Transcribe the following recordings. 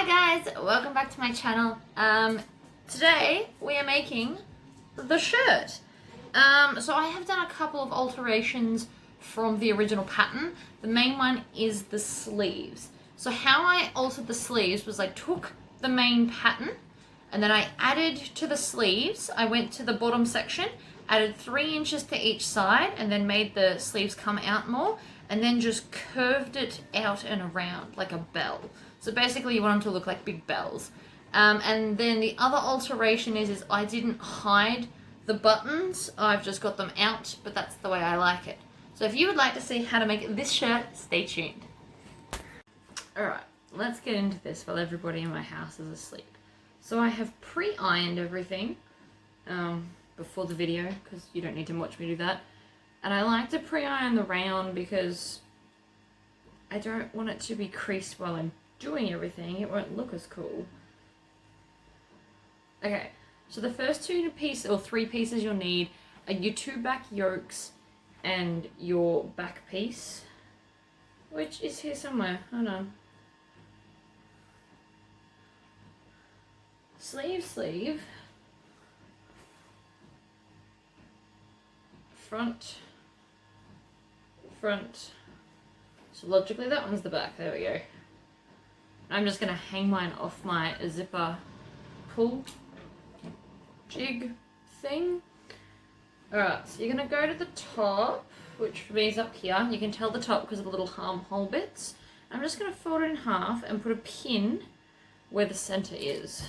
Hi guys, welcome back to my channel. Today we are making the shirt. So I have done a couple of alterations from the original pattern. The main one is the sleeves. So how I altered the sleeves was I took the main pattern and then I added to the sleeves. I went to the bottom section, added 3 inches to each side and then made the sleeves come out more and then just curved it out and around like a bell. So basically you want them to look like big bells. And then the other alteration is I didn't hide the buttons. I've just got them out, but that's the way I like it. So if you would like to see how to make this shirt, stay tuned. Alright, let's get into this while everybody in my house is asleep. So I have pre-ironed everything before the video, because you don't need to watch me do that. And I like to pre-iron the round because I don't want it to be creased while I'm doing everything. It won't look as cool. Okay, so the first 3 pieces you'll need are your 2 back yokes and your back piece, which is here somewhere. Hold on. Sleeve, front. So logically that one's the back, there we go. I'm just gonna hang mine off my zipper pull jig thing. Alright, so you're gonna go to the top, which for me is up here. You can tell the top because of the little armhole bits. I'm just gonna fold it in half and put a pin where the center is.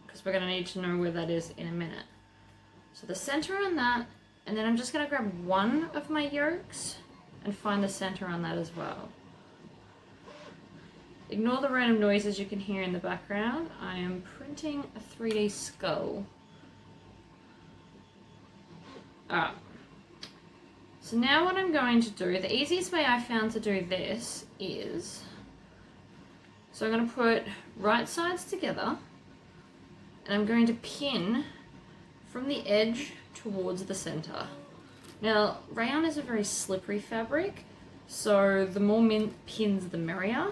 Because we're gonna need to know where that is in a minute. So the center on that, and then I'm just gonna grab one of my yokes and find the center on that as well. Ignore the random noises you can hear in the background. I am printing a 3D skull. Alright. So now what I'm going to do, the easiest way I found to do this is, so I'm going to put right sides together and I'm going to pin from the edge towards the center. Now, rayon is a very slippery fabric, so the more pins the merrier.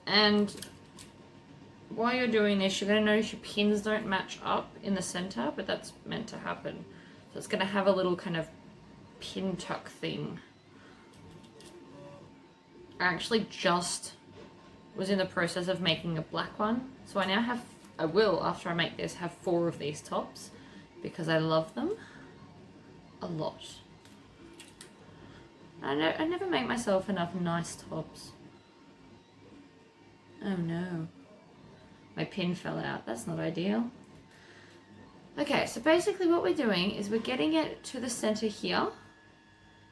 And while you're doing this, you're going to notice your pins don't match up in the center, but that's meant to happen. So it's going to have a little kind of pin tuck thing. I actually just was in the process of making a black one, so I will, after I make this, have 4 of these tops because I love them a lot. I never make myself enough nice tops. Oh no, my pin fell out. That's not ideal. Okay, so basically what we're doing is we're getting it to the center here,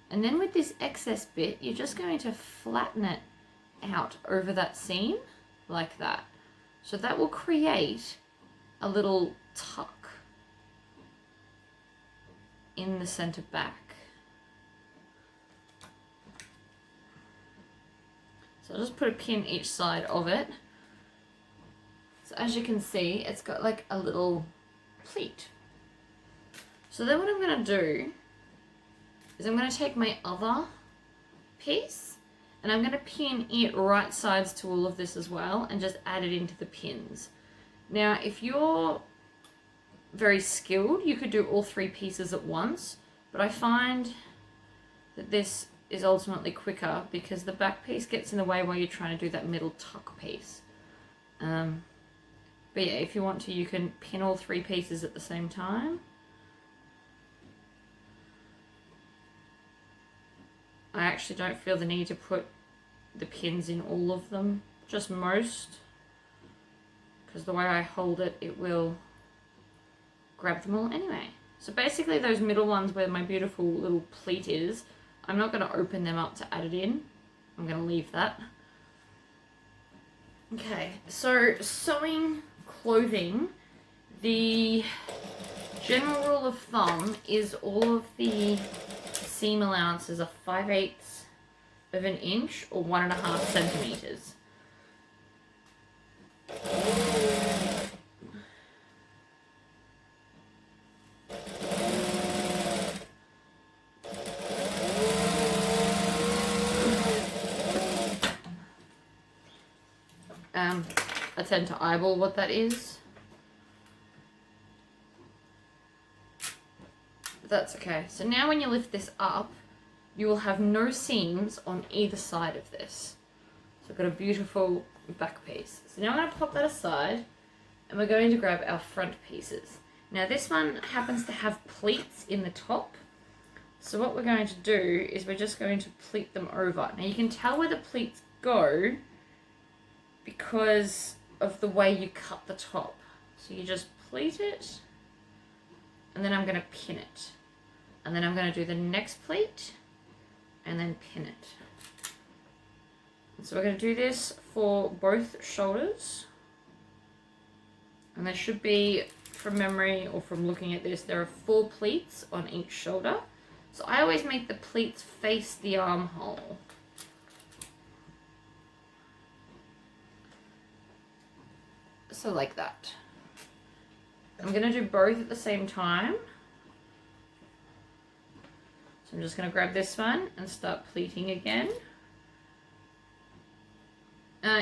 and then with this excess bit, you're just going to flatten it out over that seam like that. So that will create a little tuck in the center back. So I'll just put a pin each side of it. So as you can see, it's got like a little pleat. So then what I'm going to do is I'm going to take my other piece and I'm going to pin it right sides to all of this as well and just add it into the pins. Now, if you're very skilled, you could do all 3 pieces at once, but I find that this is ultimately quicker because the back piece gets in the way while you're trying to do that middle tuck piece. But yeah, if you want to, you can pin all 3 pieces at the same time. I actually don't feel the need to put the pins in all of them, just most, because the way I hold it, it will grab them all anyway. So basically those middle ones where my beautiful little pleat is, I'm not going to open them up to add it in. I'm going to leave that. Okay, so sewing clothing, the general rule of thumb is all of the seam allowances are 5/8 of an inch or 1.5 centimeters. I tend to eyeball what that is. But that's okay. So now when you lift this up, you will have no seams on either side of this. So I've got a beautiful back piece. So now I'm going to pop that aside, and we're going to grab our front pieces. Now this one happens to have pleats in the top. So what we're going to do is we're just going to pleat them over. Now you can tell where the pleats go because of the way you cut the top. So you just pleat it, and then I'm going to pin it. And then I'm going to do the next pleat, and then pin it. And so we're going to do this for both shoulders. And there should be, from memory or from looking at this, there are 4 pleats on each shoulder. So I always make the pleats face the armhole. So like that. I'm going to do both at the same time. So I'm just going to grab this one and start pleating again.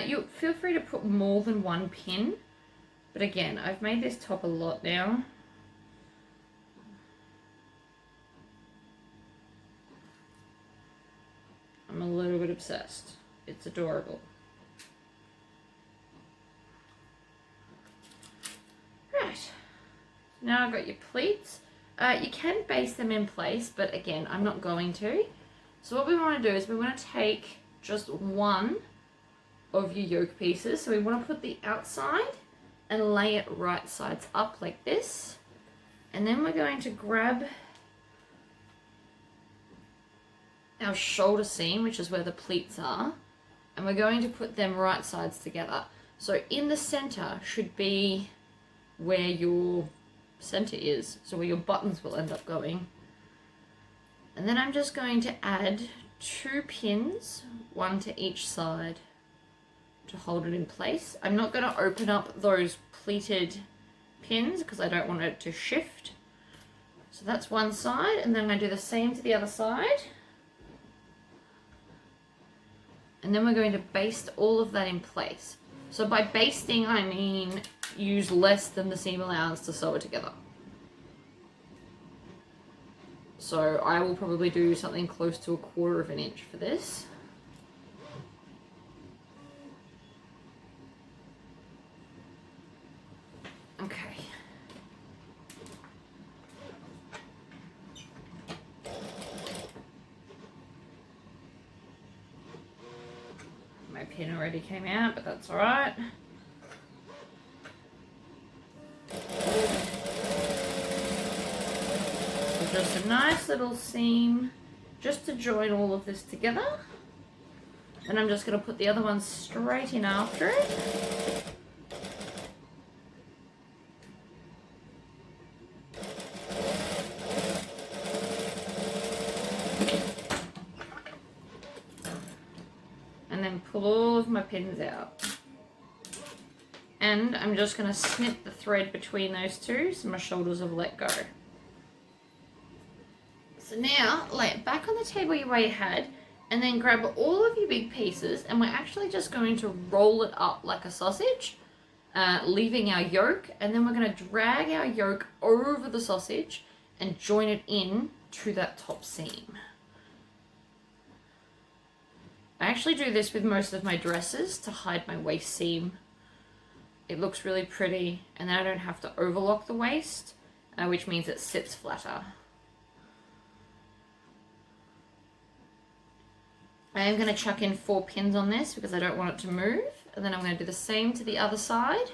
You feel free to put more than one pin. But again, I've made this top a lot now. I'm a little bit obsessed. It's adorable. Right. Now I've got your pleats. You can base them in place, but again, I'm not going to. So what we want to do is we want to take just one of your yoke pieces. So we want to put the outside and lay it right sides up like this. And then we're going to grab our shoulder seam, which is where the pleats are, and we're going to put them right sides together. So in the center should be where your center is, so where your buttons will end up going. And then I'm just going to add 2 pins, 1 to each side, to hold it in place. I'm not going to open up those pleated pins because I don't want it to shift. So that's one side, and then I'm going to do the same to the other side. And then we're going to baste all of that in place. So by basting, I mean use less than the seam allowance to sew it together. So I will probably do something close to 1/4 of an inch for this. Okay. My pin already came out, but that's all right. So just a nice little seam just to join all of this together. And I'm just going to put the other one straight in after it. And then pull all of my pins out. And I'm just going to snip the thread between those two so my shoulders have let go. So now lay it back on the table where you had, and then grab all of your big pieces, and we're actually just going to roll it up like a sausage, leaving our yoke, and then we're going to drag our yoke over the sausage and join it in to that top seam. I actually do this with most of my dresses to hide my waist seam. It looks really pretty, and then I don't have to overlock the waist, which means it sits flatter. I am going to chuck in 4 pins on this because I don't want it to move, and then I'm going to do the same to the other side.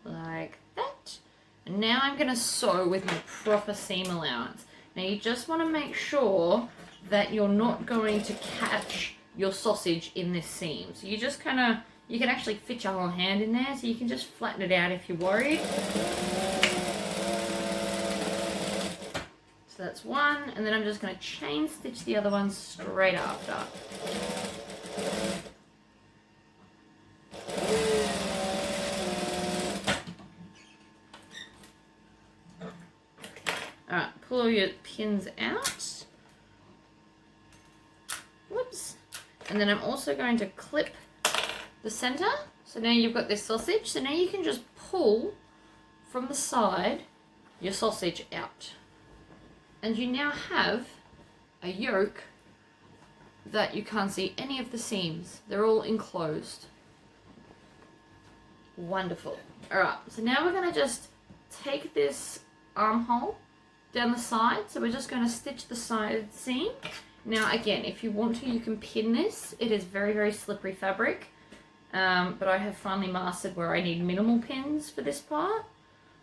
Like that. And now I'm going to sew with my proper seam allowance. Now you just want to make sure that you're not going to catch your sausage in this seam. So you just kind of, you can actually fit your whole hand in there, so you can just flatten it out if you're worried. So that's one, and then I'm just going to chain stitch the other one straight after. your pins out. Whoops. And then I'm also going to clip the center. So now you've got this sausage. So now you can just pull from the side your sausage out. And you now have a yoke that you can't see any of the seams. They're all enclosed. Wonderful. Alright, so now we're going to just take this armhole down the side. So we're just going to stitch the side seam. Now again, if you want to, you can pin this. It is very, very slippery fabric. But I have finally mastered where I need minimal pins for this part.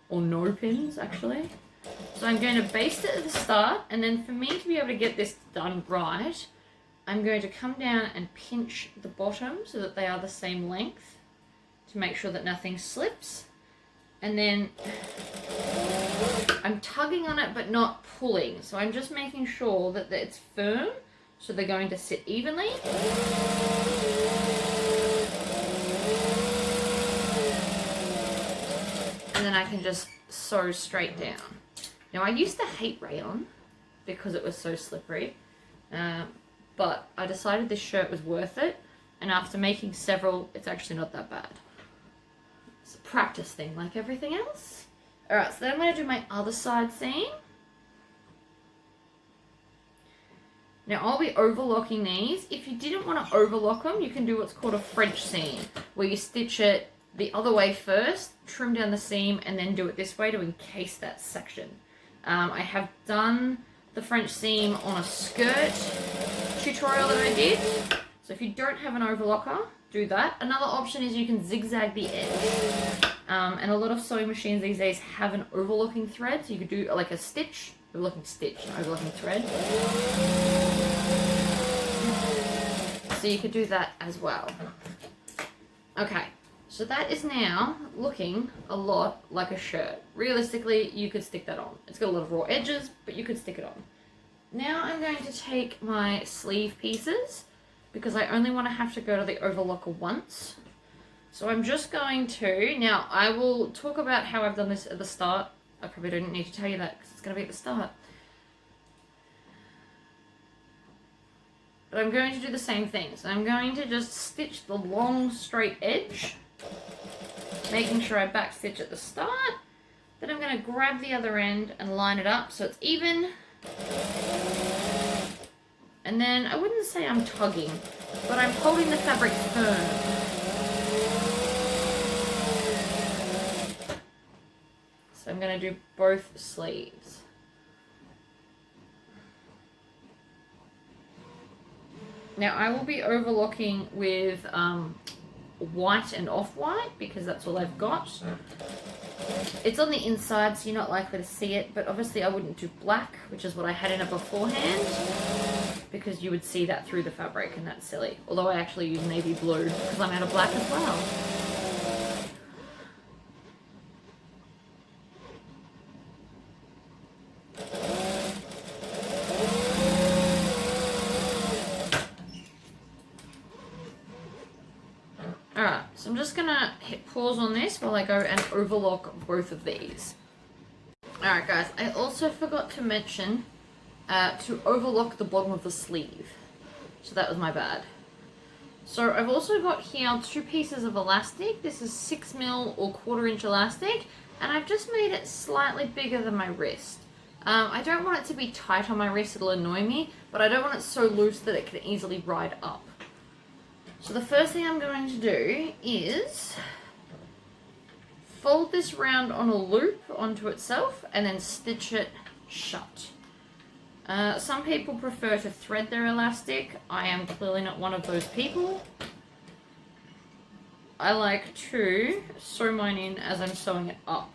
Or no pins, actually. So I'm going to baste it at the start, and then for me to be able to get this done right, I'm going to come down and pinch the bottom so that they are the same length to make sure that nothing slips. And then I'm tugging on it but not pulling. So I'm just making sure that it's firm so they're going to sit evenly. And then I can just sew straight down. Now I used to hate rayon because it was so slippery, but I decided this shirt was worth it, and after making several, it's actually not that bad. It's a practice thing like everything else. Alright, so then I'm going to do my other side seam. Now I'll be overlocking these. If you didn't want to overlock them, you can do what's called a French seam, where you stitch it the other way first, trim down the seam, and then do it this way to encase that section. I have done the French seam on a skirt tutorial that I did. So if you don't have an overlocker, do that. Another option is you can zigzag the edge. And a lot of sewing machines these days have an overlocking thread. So you could do like a stitch, overlocking stitch, an overlocking thread. So you could do that as well. Okay. So that is now looking a lot like a shirt. Realistically, you could stick that on. It's got a lot of raw edges, but you could stick it on. Now I'm going to take my sleeve pieces because I only want to have to go to the overlocker once. So I'm just going to, now I will talk about how I've done this at the start. I probably don't need to tell you that because it's going to be at the start. But I'm going to do the same thing. So I'm going to just stitch the long straight edge, making sure I back stitch at the start. Then I'm going to grab the other end and line it up so it's even. And then I wouldn't say I'm tugging, but I'm holding the fabric firm. So I'm going to do both sleeves. Now I will be overlocking with white and off-white because that's all I've got. It's on the inside, so you're not likely to see it, but obviously I wouldn't do black, which is what I had in it beforehand, because you would see that through the fabric, and that's silly. Although I actually use navy blue because I'm out of black as well. Alright, so I'm just going to hit pause on this while I go and overlock both of these. Alright guys, I also forgot to mention to overlock the bottom of the sleeve. So that was my bad. So I've also got here 2 pieces of elastic. This is 6mm or 1/4 inch elastic, and I've just made it slightly bigger than my wrist. I don't want it to be tight on my wrist, it'll annoy me, but I don't want it so loose that it can easily ride up. So the first thing I'm going to do is fold this round on a loop onto itself and then stitch it shut. Some people prefer to thread their elastic. I am clearly not one of those people. I like to sew mine in as I'm sewing it up.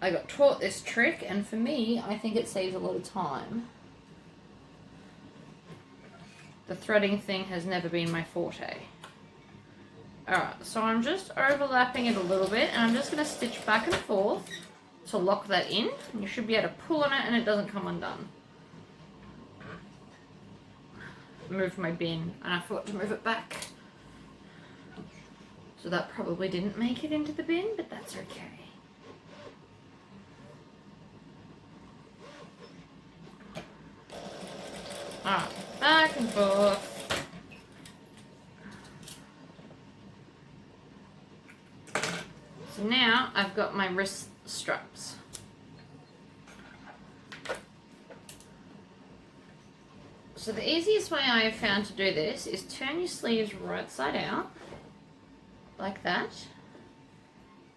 I got taught this trick, and for me, I think it saves a lot of time. The threading thing has never been my forte. Alright, so I'm just overlapping it a little bit, and I'm just going to stitch back and forth to lock that in. You should be able to pull on it and it doesn't come undone. Moved my bin, and I forgot to move it back. So that probably didn't make it into the bin, but that's okay. Alright, back and forth. So now I've got my wrist straps. So the easiest way I have found to do this is turn your sleeves right side out, like that.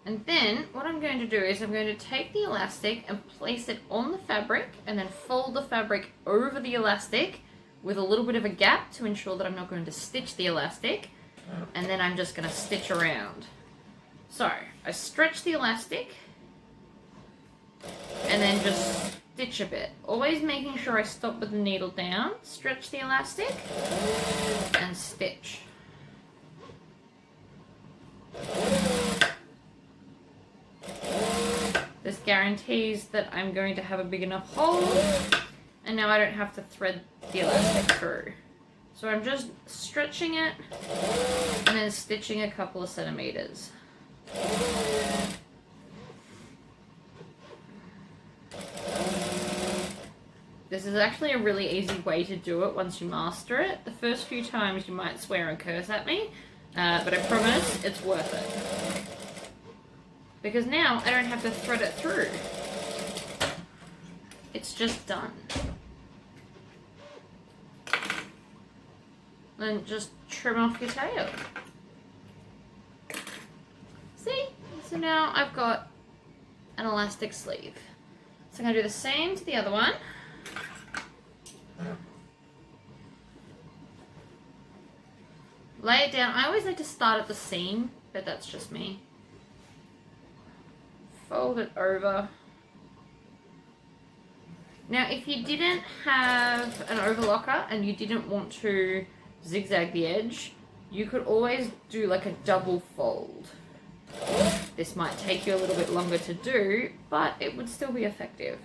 And then what I'm going to do is I'm going to take the elastic and place it on the fabric and then fold the fabric over the elastic with a little bit of a gap to ensure that I'm not going to stitch the elastic. And then I'm just going to stitch around. So I stretch the elastic and then just stitch a bit. Always making sure I stop with the needle down, stretch the elastic and stitch. This guarantees that I'm going to have a big enough hole, and now I don't have to thread the elastic through. So I'm just stretching it and then stitching a couple of centimeters. This is actually a really easy way to do it once you master it. The first few times you might swear and curse at me, but I promise it's worth it. Because now I don't have to thread it through. It's just done. Then just trim off your tail. See? So now I've got an elastic sleeve. So I'm going to do the same to the other one. Lay it down. I always like to start at the seam, but that's just me. Fold it over. Now, if you didn't have an overlocker and you didn't want to zigzag the edge, you could always do like a double fold. This might take you a little bit longer to do, but it would still be effective.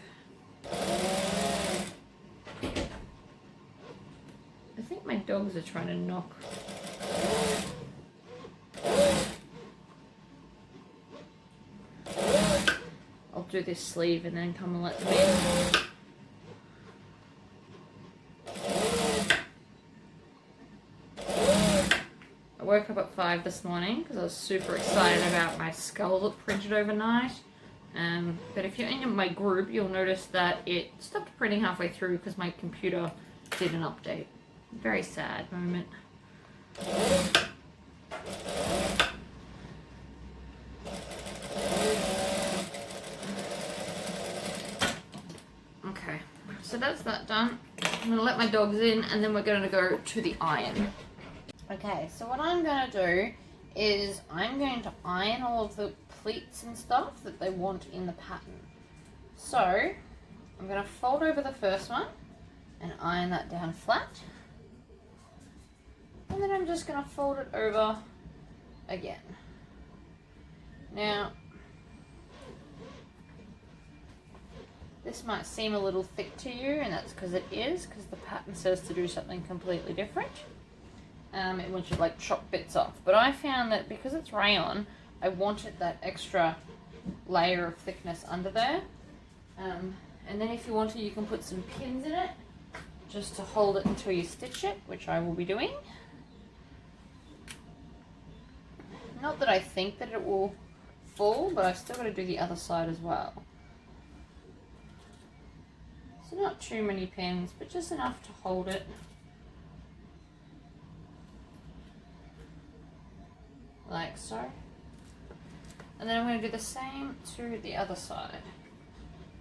I think my dogs are trying to knock. I'll do this sleeve and then come and let them in. I woke up at 5 this morning because I was super excited about my skull that printed overnight. But if you're in my group, you'll notice that it stopped printing halfway through because my computer did an update. Very sad moment. Okay, so that's that done. I'm going to let my dogs in and then we're going to go to the iron. Okay, so what I'm going to do is I'm going to iron all of the pleats and stuff that they want in the pattern. So I'm going to fold over the first one and iron that down flat. And then I'm just going to fold it over again. Now, this might seem a little thick to you, and that's because it is, because the pattern says to do something completely different. It wants you to like chop bits off. But I found that because it's rayon, I wanted that extra layer of thickness under there. And then if you want to, you can put some pins in it just to hold it until you stitch it, which I will be doing. Not that I think that it will fall, but I've still got to do the other side as well. So not too many pins, but just enough to hold it. Like so. And then I'm going to do the same to the other side.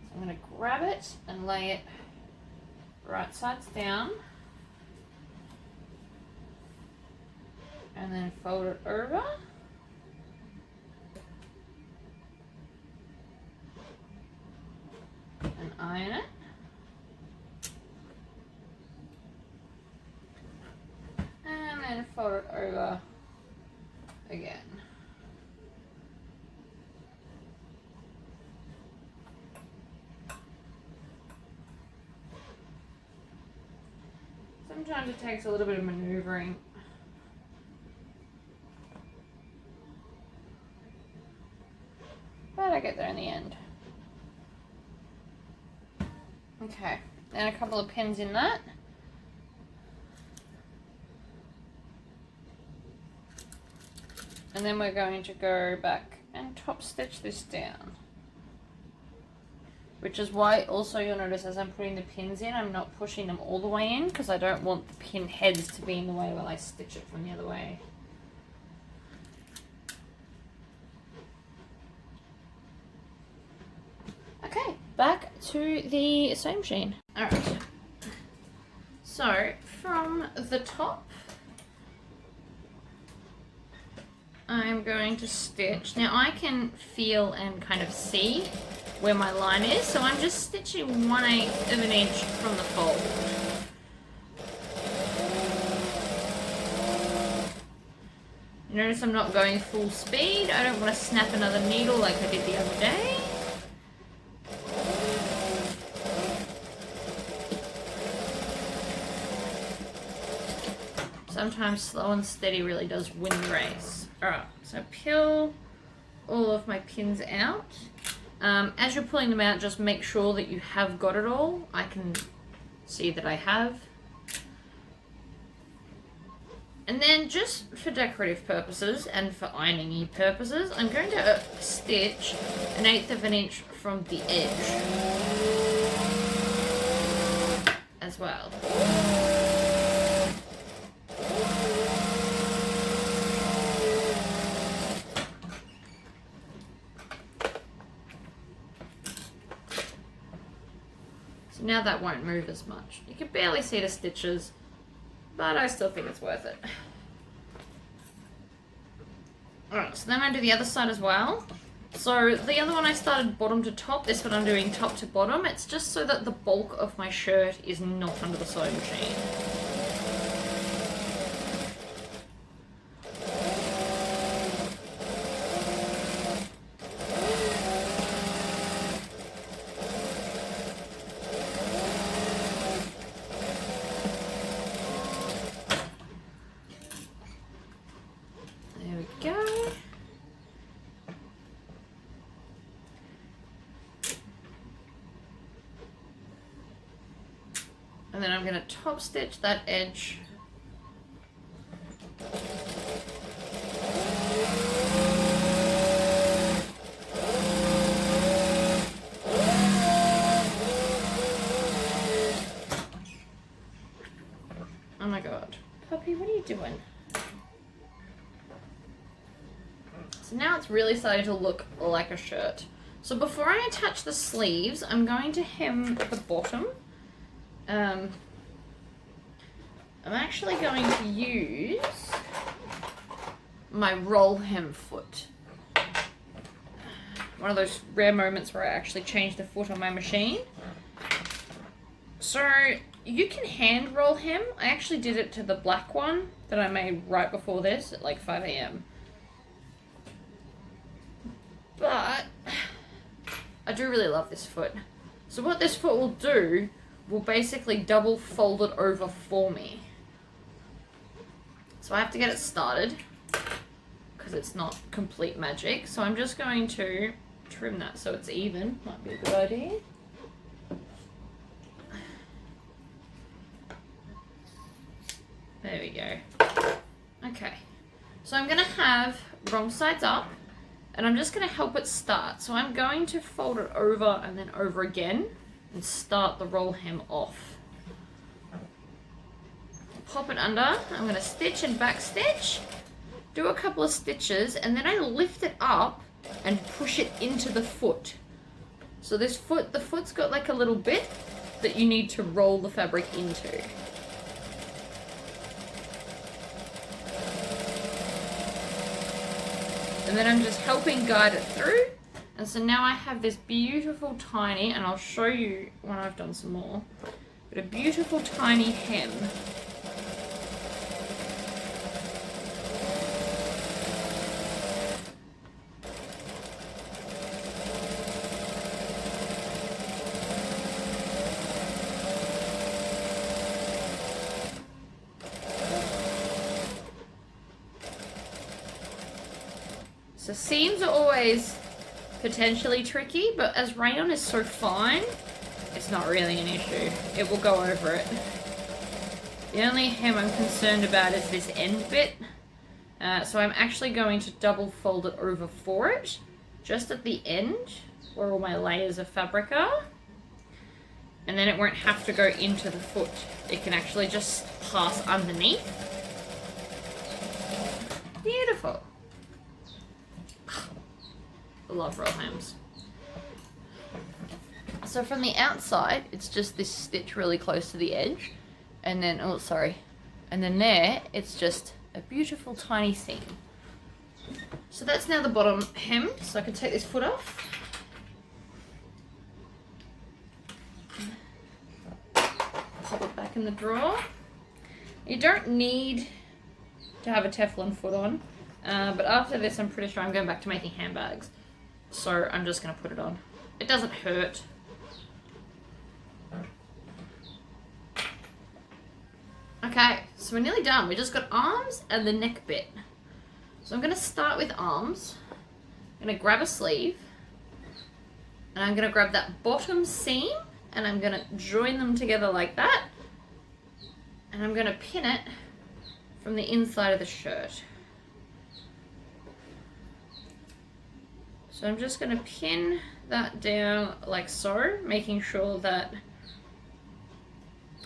So I'm going to grab it and lay it right sides down. And then fold it over. And iron it. And then fold it over again. Sometimes it takes a little bit of maneuvering. But I get there in the end. Okay, and a couple of pins in that. And then we're going to go back and top stitch this down. Which is why also you'll notice as I'm putting the pins in, I'm not pushing them all the way in because I don't want the pin heads to be in the way while I stitch it from the other way. Okay, back to the sewing machine. Alright, so from the top, I'm going to stitch. Now I can feel and kind of see where my line is, so I'm just stitching 1/8 of an inch from the fold. You notice I'm not going full speed. I don't want to snap another needle like I did the other day. Sometimes slow and steady really does win the race. Alright, so peel all of my pins out. As you're pulling them out, just make sure that you have got it all. I can see that I have. And then just for decorative purposes and for ironing purposes, I'm going to stitch 1/8 of an inch from the edge as well. So now that won't move as much. You can barely see the stitches, but I still think it's worth it. Alright, so then I'm going to do the other side as well. So the other one I started bottom to top, this one I'm doing top to bottom. It's just so that the bulk of my shirt is not under the sewing machine. And then I'm going to top stitch that edge. Oh my god. Puppy, what are you doing? So now it's really starting to look like a shirt. So before I attach the sleeves, I'm going to hem the bottom. I'm actually going to use my roll hem foot. One of those rare moments where I actually change the foot on my machine. So you can hand roll hem. I actually did it to the black one that I made right before this at like 5 AM. But I do really love this foot. So what this foot will do will basically double fold it over for me. So I have to get it started because it's not complete magic. So I'm just going to trim that so it's even. Might be a good idea. There we go. Okay. So I'm going to have wrong sides up and I'm just going to help it start. So I'm going to fold it over and then over again and start the roll hem off. Pop it under. I'm going to stitch and back stitch, do a couple of stitches, and then I lift it up and push it into the foot. So this foot, the foot's got like a little bit that you need to roll the fabric into. And then I'm just helping guide it through. And so now I have this beautiful tiny, and I'll show you when I've done some more, but a beautiful tiny hem. So seams are always potentially tricky, but as rayon is so fine, it's not really an issue. It will go over it. The only hem I'm concerned about is this end bit, So I'm actually going to double fold it over for it, just at the end where all my layers of fabric are. And then it won't have to go into the foot. It can actually just pass underneath. Beautiful. I love roll hems. So from the outside, it's just this stitch really close to the edge. And then, oh, sorry. And then there, it's just a beautiful tiny seam. So that's now the bottom hem. So I can take this foot off. Pop it back in the drawer. You don't need to have a Teflon foot on. But after this, I'm pretty sure I'm going back to making handbags. So I'm just going to put it on. It doesn't hurt. Okay, so we're nearly done. We just got arms and the neck bit. So I'm going to start with arms. I'm going to grab a sleeve. And I'm going to grab that bottom seam. And I'm going to join them together like that. And I'm going to pin it from the inside of the shirt. So I'm just going to pin that down like so, making sure that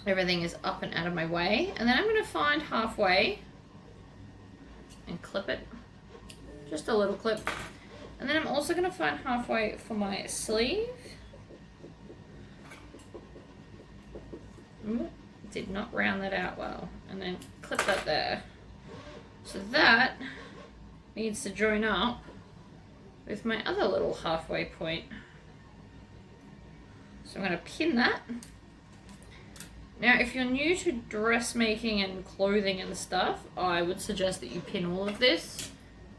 everything is up and out of my way. And then I'm going to find halfway and clip it. Just a little clip. And then I'm also going to find halfway for my sleeve. Ooh, did not round that out well. And then clip that there. So that needs to join up with my other little halfway point. So I'm going to pin that. Now, if you're new to dressmaking and clothing and stuff, I would suggest that you pin all of this.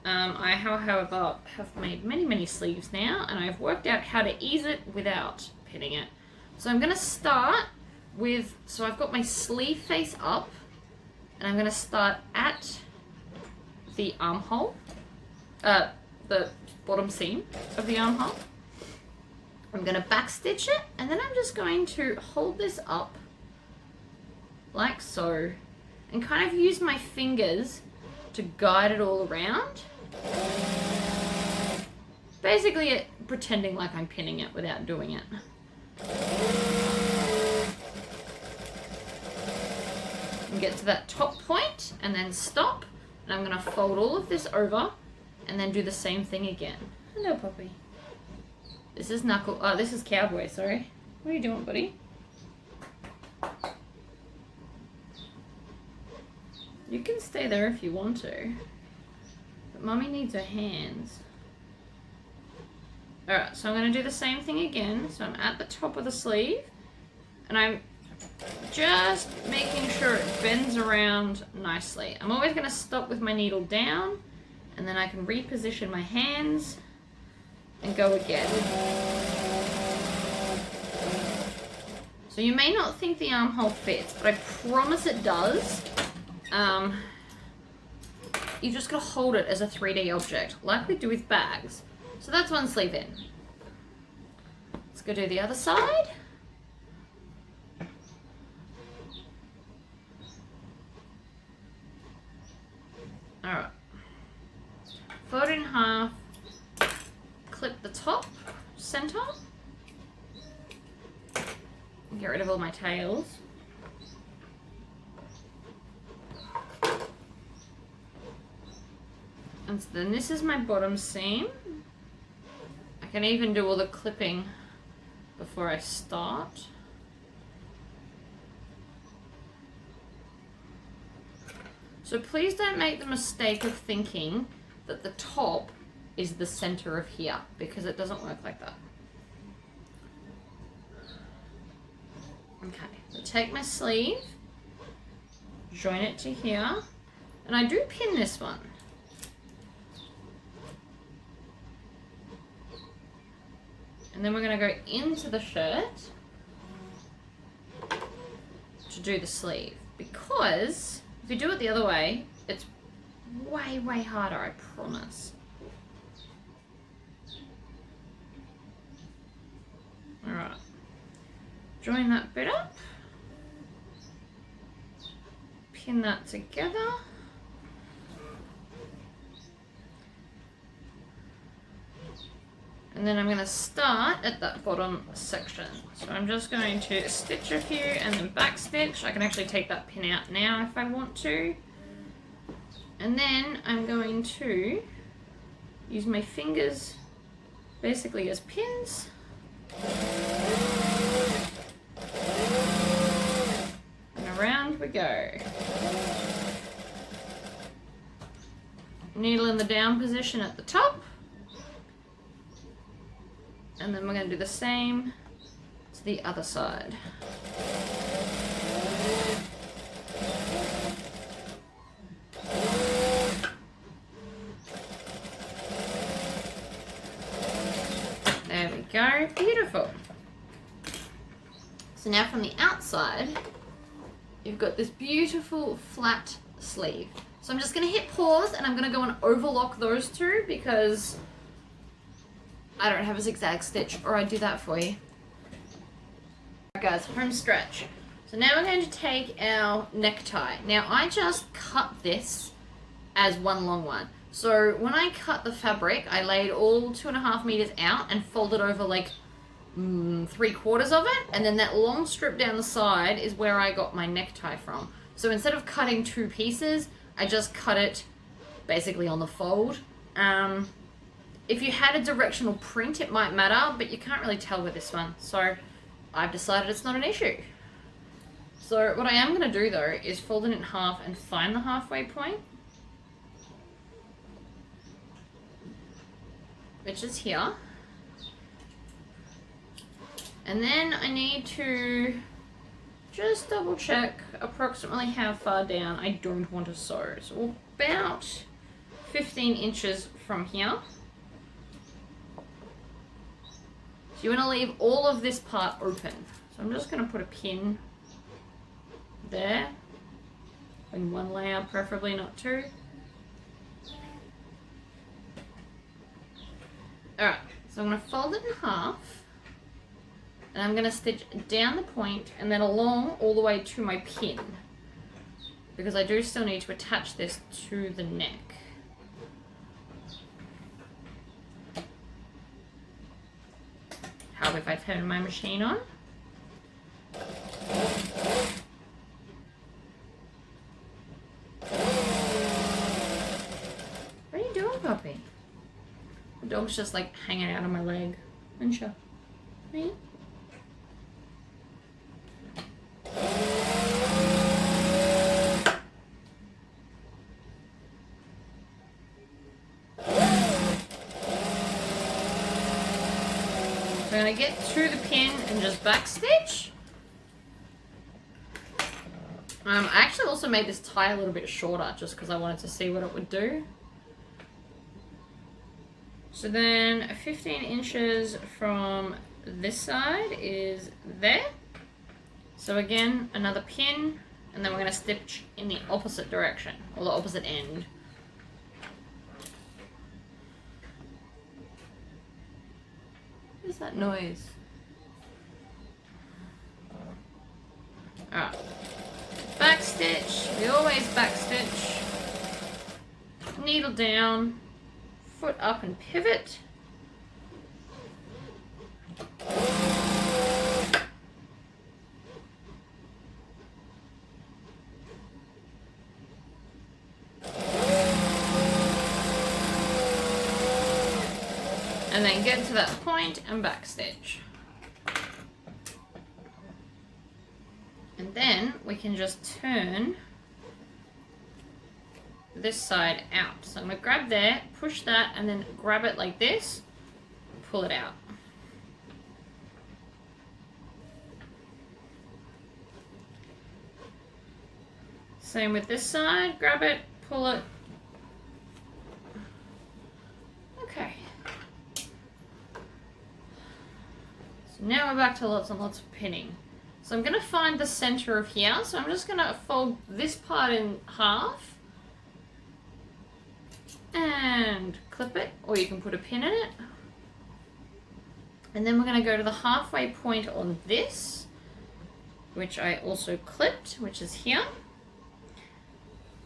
I, however, have made many sleeves now, and I've worked out how to ease it without pinning it. So I'm going to start with, so I've got my sleeve face up, and I'm going to start at the armhole, the bottom seam of the armhole. I'm going to backstitch it, and then I'm just going to hold this up like so, and kind of use my fingers to guide it all around. Basically pretending like I'm pinning it without doing it. And get to that top point and then stop, and I'm going to fold all of this over and then do the same thing again. Hello, puppy. This is Knuckle. Oh, this is Cowboy, sorry. What are you doing, buddy? You can stay there if you want to. But Mummy needs her hands. Alright, so I'm going to do the same thing again. So I'm at the top of the sleeve. And I'm just making sure it bends around nicely. I'm always going to stop with my needle down. And then I can reposition my hands and go again. So you may not think the armhole fits, but I promise it does. You just gotta hold it as a 3D object, like we do with bags. So that's one sleeve in. Let's go do the other side. Alright. Fold it in half. Clip the top, center. Get rid of all my tails. And so then this is my bottom seam. I can even do all the clipping before I start. So please don't make the mistake of thinking that the top is the center of here, because it doesn't work like that. Okay, so take my sleeve, join it to here, and I do pin this one. And then we're going to go into the shirt to do the sleeve, because if you do it the other way, it's way harder, I promise. Alright, join that bit up, pin that together, And then I'm going to start at that bottom section. So I'm just going to stitch a few and then back stitch. I can actually take that pin out now if I want to. And then I'm going to use my fingers basically as pins. And around we go. Needle in the down position at the top. And then we're going to do the same to the other side. There we go. Beautiful. So now from the outside, you've got this beautiful flat sleeve. So I'm just going to hit pause and I'm going to go and overlock those two because I don't have a zigzag stitch, or I'd do that for you. Alright guys, home stretch. So now we're going to take our necktie. Now I just cut this as one long one. So when I cut the fabric, I laid all 2.5 meters out and folded over like 3/4 of it. And then that long strip down the side is where I got my necktie from. So instead of cutting 2 pieces, I just cut it basically on the fold. If you had a directional print, it might matter, but you can't really tell with this one. So I've decided it's not an issue. So what I am going to do though is fold it in half and find the halfway point, which is here. And then I need to just double check approximately how far down I don't want to sew. So about 15 inches from here. So you want to leave all of this part open. So I'm just going to put a pin there in one layer, preferably not 2. Alright, so I'm going to fold it in half and I'm going to stitch down the point and then along all the way to my pin, because I do still need to attach this to the neck. How if I turn my machine on? What are you doing, puppy? The dog's just like hanging out on my leg. And sure. Right? So I'm going to get through the pin and just back stitch. I actually also made this tie a little bit shorter just because I wanted to see what it would do. So then 15 inches from this side is there. So again, another pin, and then we're going to stitch in the opposite direction, or the opposite end. What is that noise? Alright. Back stitch. We always back stitch. Needle down. Foot up and pivot. And then get to that point and back stitch. And then we can just turn this side out. So I'm going to grab there, push that, and then grab it like this, pull it out. Same with this side, grab it, pull it. Okay. So now we're back to lots and lots of pinning. So I'm going to find the center of here, so I'm just going to fold this part in half and clip it, or you can put a pin in it. And then we're going to go to the halfway point on this, which I also clipped, which is here.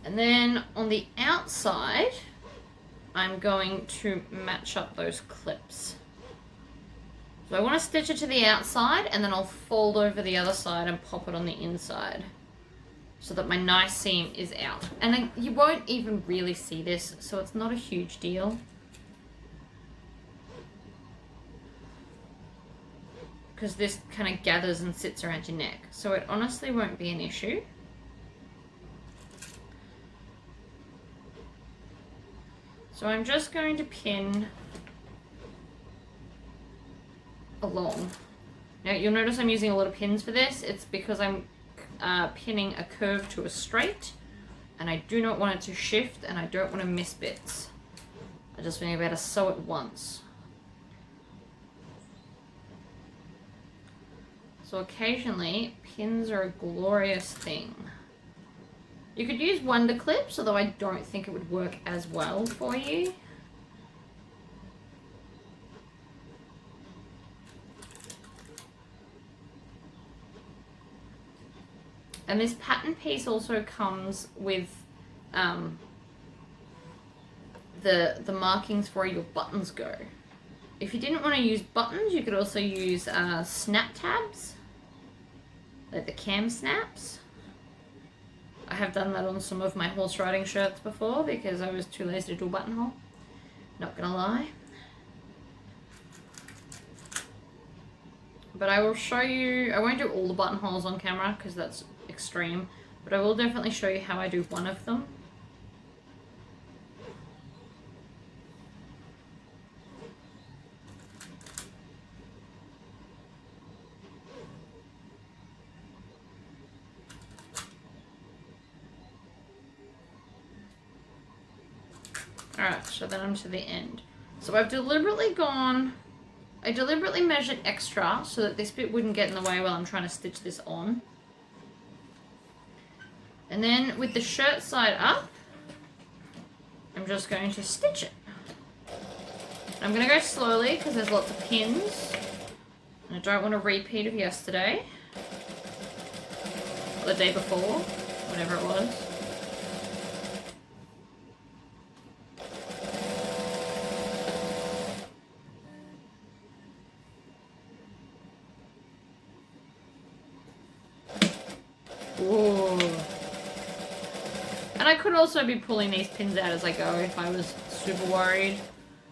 And then on the outside, I'm going to match up those clips. So I want to stitch it to the outside, and then I'll fold over the other side and pop it on the inside so that my nice seam is out. And you won't even really see this, so it's not a huge deal. Because this kind of gathers and sits around your neck. So it honestly won't be an issue. So I'm just going to pin along. Now you'll notice I'm using a lot of pins for this. It's because I'm pinning a curve to a straight, and I do not want it to shift, and I don't want to miss bits. I just want to be able to sew it once. So occasionally, pins are a glorious thing. You could use Wonder Clips, although I don't think it would work as well for you. And this pattern piece also comes with the markings for where your buttons go. If you didn't want to use buttons, you could also use snap tabs, like the cam snaps. I have done that on some of my horse riding shirts before because I was too lazy to do a buttonhole. Not gonna lie. But I will show you, I won't do all the buttonholes on camera because that's extreme, but I will definitely show you how I do one of them. Alright, so then I'm to the end. So I've deliberately I deliberately measured extra so that this bit wouldn't get in the way while I'm trying to stitch this on. And then with the shirt side up, I'm just going to stitch it. I'm going to go slowly because there's lots of pins. And I don't want a repeat of yesterday. Or the day before, whatever it was. Whoa. And I could also be pulling these pins out as I go if I was super worried,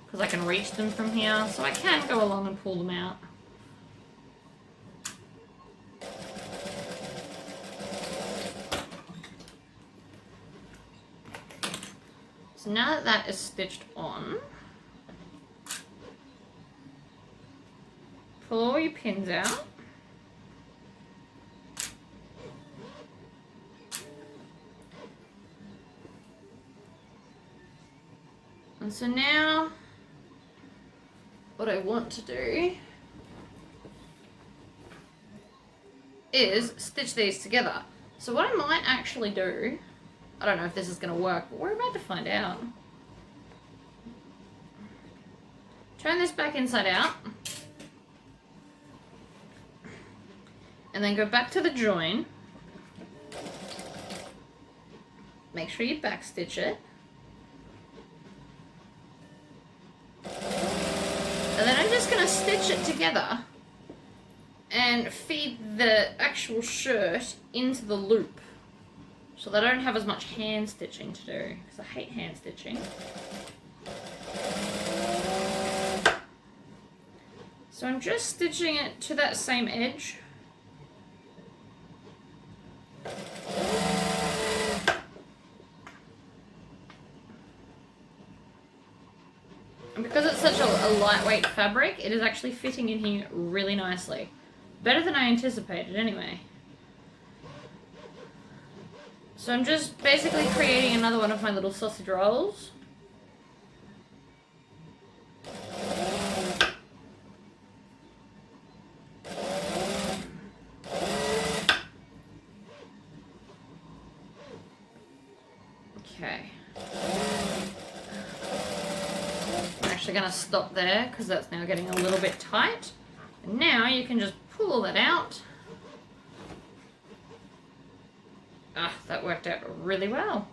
because I can reach them from here, so I can go along and pull them out. So now that that is stitched on, pull all your pins out. And so now, what I want to do is stitch these together. So what I might actually do, I don't know if this is going to work, but we're about to find out. Turn this back inside out. And then go back to the join. Make sure you back stitch it. And then I'm just going to stitch it together and feed the actual shirt into the loop so that I don't have as much hand stitching to do, because I hate hand stitching. So I'm just stitching it to that same edge. And because it's such a lightweight fabric, it is actually fitting in here really nicely. Better than I anticipated anyway. So I'm just basically creating another one of my little sausage rolls. Okay. Going to stop there because that's now getting a little bit tight, and now you can just pull all that out. Ah, that worked out really well.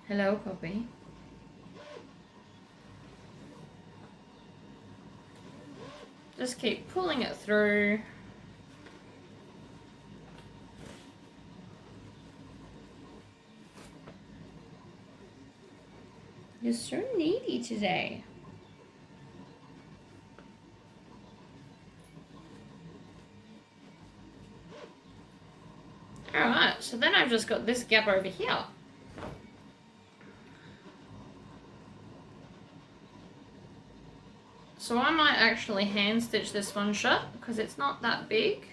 Hello, puppy. Just keep pulling it through. You're so needy today. Alright, so then I've just got this gap over here. So I might actually hand stitch this one shut because it's not that big.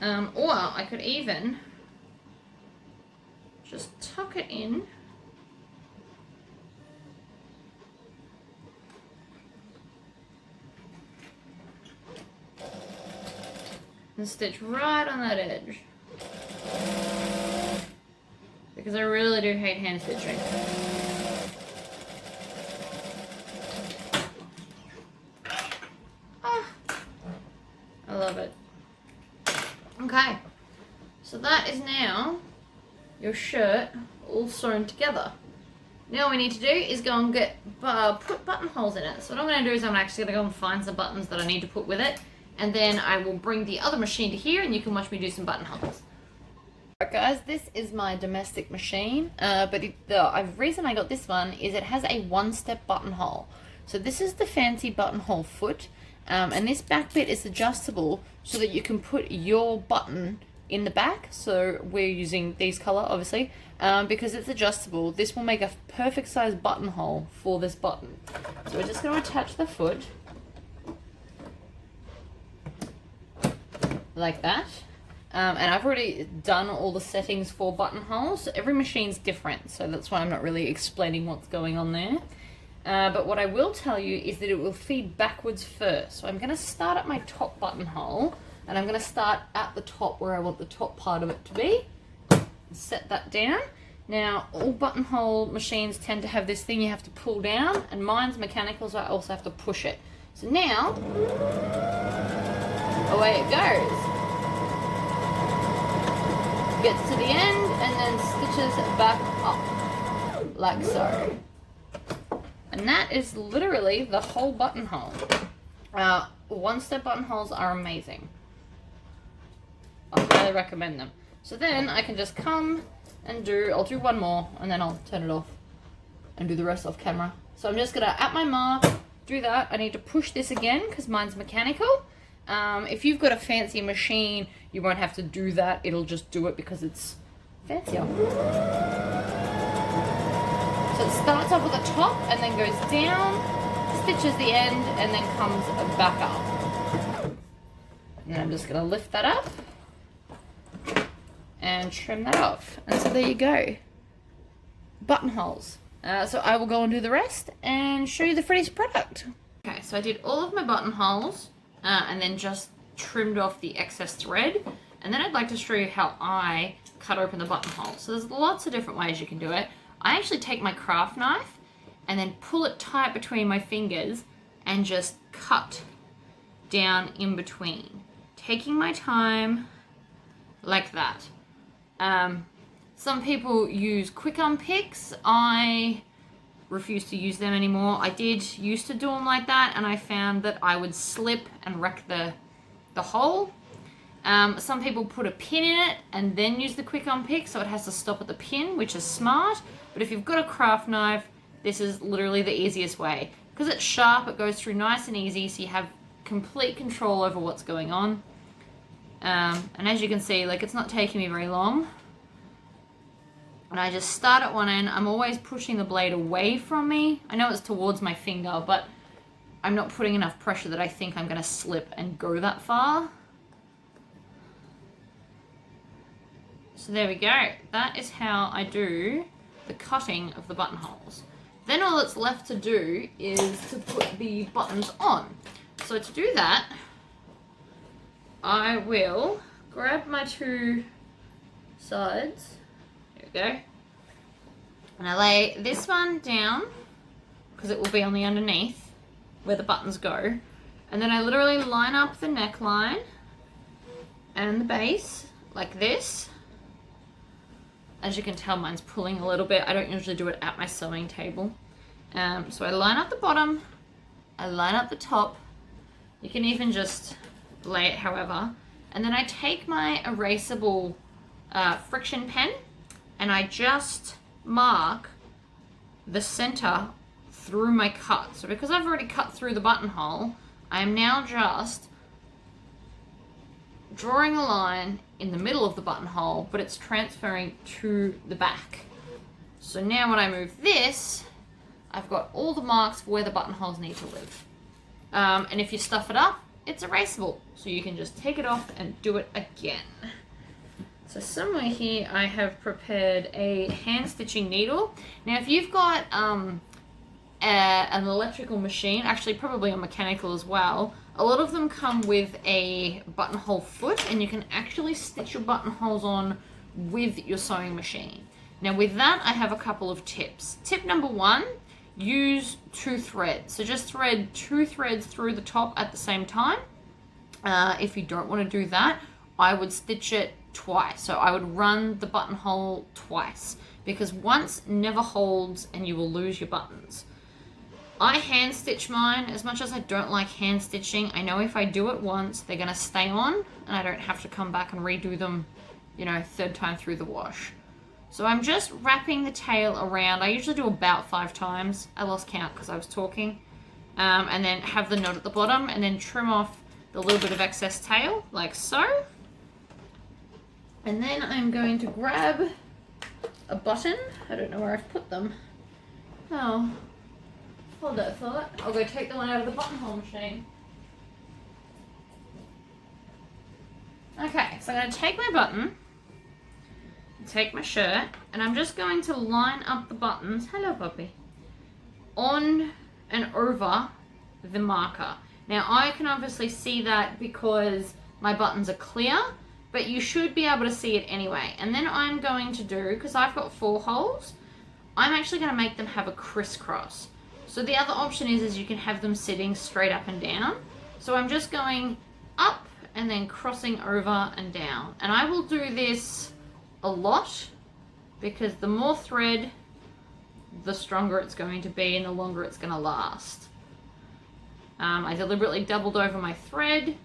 Or I could even just tuck it in. And stitch right on that edge. Because I really do hate hand stitching. I love it. Okay, so that is now your shirt all sewn together. Now all we need to do is go and put buttonholes in it. So what I'm going to do is I'm actually going to go and find some buttons that I need to put with it. And then I will bring the other machine to here and you can watch me do some buttonholes. Alright guys, this is my domestic machine. But the reason I got this one is it has a one-step buttonhole. So this is the fancy buttonhole foot. And this back bit is adjustable so that you can put your button in the back. So we're using these color obviously because it's adjustable. This will make a perfect size buttonhole for this button. So we're just going to attach the foot like that. And I've already done all the settings for buttonholes. Every machine's different, so that's why I'm not really explaining what's going on there. But what I will tell you is that it will feed backwards first. So I'm going to start at my top buttonhole, and I'm going to start at the top where I want the top part of it to be. Set that down. Now, all buttonhole machines tend to have this thing you have to pull down, and mine's mechanical, so I also have to push it. So now, away it goes. Gets to the end, and then stitches back up, like so. And that is literally the whole buttonhole. One-step buttonholes are amazing. I highly recommend them. So then I can just come and I'll do one more and then I'll turn it off and do the rest off camera. So I'm just gonna, at my mark, do that. I need to push this again because mine's mechanical. If you've got a fancy machine, you won't have to do that. It'll just do it because it's fancier. So it starts off at the top and then goes down, stitches the end, and then comes back up. And I'm just going to lift that up and trim that off. And so there you go. Buttonholes. So I will go and do the rest and show you the finished product. Okay, so I did all of my buttonholes and then just trimmed off the excess thread. And then I'd like to show you how I cut open the buttonhole. So there's lots of different ways you can do it. I actually take my craft knife and then pull it tight between my fingers and just cut down in between. Taking my time like that. Some people use quick unpicks. I refuse to use them anymore. I did used to do them like that and I found that I would slip and wreck the hole. Some people put a pin in it and then use the quick unpick so it has to stop at the pin, which is smart. But if you've got a craft knife, this is literally the easiest way. Because it's sharp, it goes through nice and easy, so you have complete control over what's going on. And as you can see, like, it's not taking me very long. And I just start at one end. I'm always pushing the blade away from me. I know it's towards my finger, but I'm not putting enough pressure that I think I'm going to slip and go that far. So there we go. That is how I do the cutting of the buttonholes. Then all that's left to do is to put the buttons on. So to do that, I will grab my two sides. There we go. And I lay this one down because it will be on the underneath where the buttons go. And then I literally line up the neckline and the base like this. As you can tell, mine's pulling a little bit. I don't usually do it at my sewing table. So I line up the bottom I line up the top. You can even just lay it however. And then I take my erasable friction pen and I just mark the center through my cut. So because I've already cut through the buttonhole, I am now just drawing a line in the middle of the buttonhole, but it's transferring to the back. So now when I move this, I've got all the marks for where the buttonholes need to live. And if you stuff it up, it's erasable. So you can just take it off and do it again. So somewhere here I have prepared a hand stitching needle. Now if you've got an electrical machine, actually probably a mechanical as well, a lot of them come with a buttonhole foot and you can actually stitch your buttonholes on with your sewing machine. Now with that I have a couple of tips. Tip number one, use 2 threads. So just thread 2 threads through the top at the same time. If you don't want to do that, I would stitch it twice. So I would run the buttonhole twice because once never holds and you will lose your buttons. I hand stitch mine. As much as I don't like hand stitching, I know if I do it once, they're going to stay on and I don't have to come back and redo them, you know, 3rd time through the wash. So I'm just wrapping the tail around. I usually do about 5 times. I lost count because I was talking. And then have the knot at the bottom and then trim off the little bit of excess tail like so. And then I'm going to grab a button. I don't know where I've put them. Oh, hold that thought. I'll go take the one out of the buttonhole machine. Okay, so I'm going to take my button, take my shirt, and I'm just going to line up the buttons, hello puppy, on and over the marker. Now I can obviously see that because my buttons are clear, but you should be able to see it anyway. And then I'm going to do, because I've got 4 holes, I'm actually going to make them have a crisscross. So the other option is you can have them sitting straight up and down. So I'm just going up and then crossing over and down. And I will do this a lot because the more thread, the stronger it's going to be and the longer it's going to last. I deliberately doubled over my thread.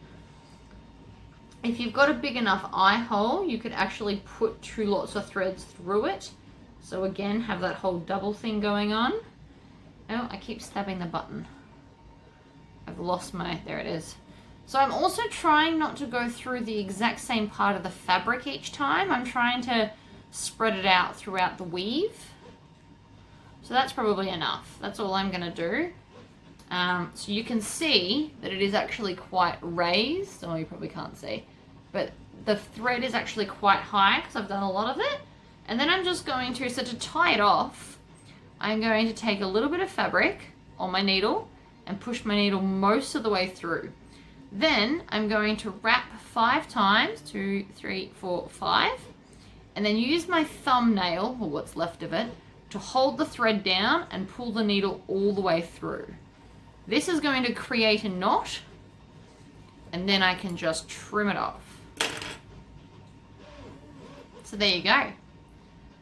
If you've got a big enough eye hole, you could actually put 2 lots of threads through it. So again, have that whole double thing going on. Oh, I keep stabbing the button. I've lost my, there it is. So I'm also trying not to go through the exact same part of the fabric each time. I'm trying to spread it out throughout the weave. So that's probably enough. That's all I'm going to do. So you can see that it is actually quite raised. Oh, you probably can't see. But the thread is actually quite high because I've done a lot of it. And then I'm just going to, so to tie it off, I'm going to take a little bit of fabric on my needle and push my needle most of the way through. Then I'm going to wrap 5 times, 2, 3, 4, 5, and then use my thumbnail, or what's left of it, to hold the thread down and pull the needle all the way through. This is going to create a knot, and then I can just trim it off. So there you go.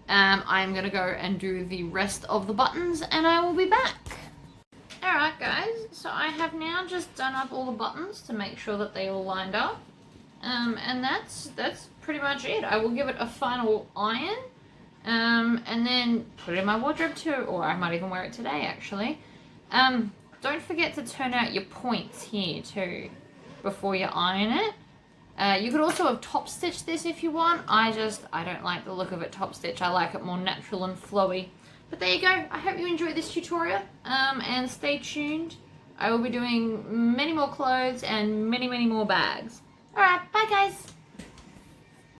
I'm going to go and do the rest of the buttons, and I will be back. Alright guys, so I have now just done up all the buttons to make sure that they all lined up. And that's pretty much it. I will give it a final iron, and then put it in my wardrobe too, or I might even wear it today actually. Don't forget to turn out your points here too before you iron it. You could also have top stitched this if you want. I don't like the look of it top stitch. I like it more natural and flowy. But there you go. I hope you enjoyed this tutorial, and stay tuned. I will be doing many more clothes and many more bags. Alright, bye guys!